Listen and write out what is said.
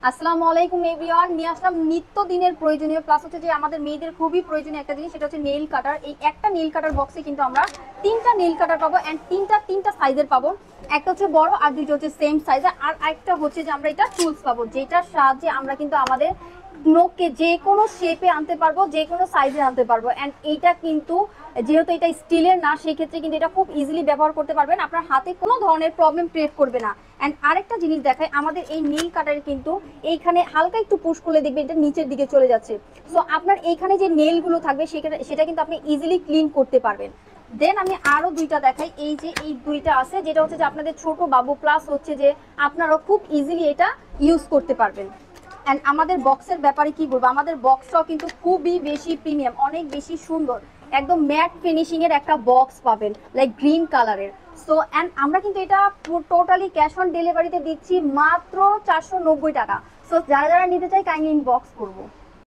আসসালামু আলাইকুম এভরিওয়ান, নিয়ে আসলাম নিত্যদিনের প্রয়োজনীয় প্লাস হচ্ছে যে আমাদের মেয়েদের খুবই প্রয়োজনীয় একটা জিনিস, সেটা হচ্ছে নেইল কাটার। এই একটা নেইল কাটার বক্সে কিন্তু আমরা তিনটা নেইল কাটার পাবো অ্যান্ড তিনটা সাইজের পাবো। একটা হচ্ছে বড় আর দুইটা হচ্ছে সেম সাইজের, আর একটা হচ্ছে যে আমরা এটা টুলস পাবো, যেটার সাহায্যে আমরা কিন্তু আমাদের নখকে যে কোনো শেপে আনতে পারবো, যে কোনো সাইজে আনতে পারবো। অ্যান্ড এইটা কিন্তু যেহেতু এটা স্টিলের না, সেই ক্ষেত্রে কিন্তু এটা খুব ইজিলি ব্যবহার করতে পারবেন, আপনার হাতে কোনো ধরনের প্রবলেম ক্রিয়েট করবে না। অ্যান্ড আরেকটা জিনিস দেখায়, আমাদের এই নেইল কাটারে কিন্তু এইখানে হালকা একটু পুশ করলে দেখবেন এটা নিচের দিকে চলে যাচ্ছে। সো আপনার এইখানে যে নেইলগুলো থাকবে সেটা কিন্তু আপনি ইজিলি ক্লিন করতে পারবেন। দেন আমি আরো দুইটা দেখাই, এই যে এই দুইটা আছে, যেটা হচ্ছে যে আপনাদের ছোট বাবু প্লাস হচ্ছে যে আপনারাও খুব ইজিলি এটা ইউজ করতে পারবেন। অ্যান্ড আমাদের বক্সের ব্যাপারে কি বলবো, আমাদের বক্সটাও কিন্তু খুবই বেশি প্রিমিয়াম, অনেক বেশি সুন্দর, একদম ম্যাট ফিনিশিং এর একটা বক্স পাবেন লাইক গ্রিন কালারের। সো অ্যান্ড আমরা কিন্তু এটা টোটালি ক্যাশ অন ডেলিভারিতে দিচ্ছি মাত্র 490 টাকা। সো যারা যারা নিতে চাই কাইন্ডলি ইনবক্স করবো।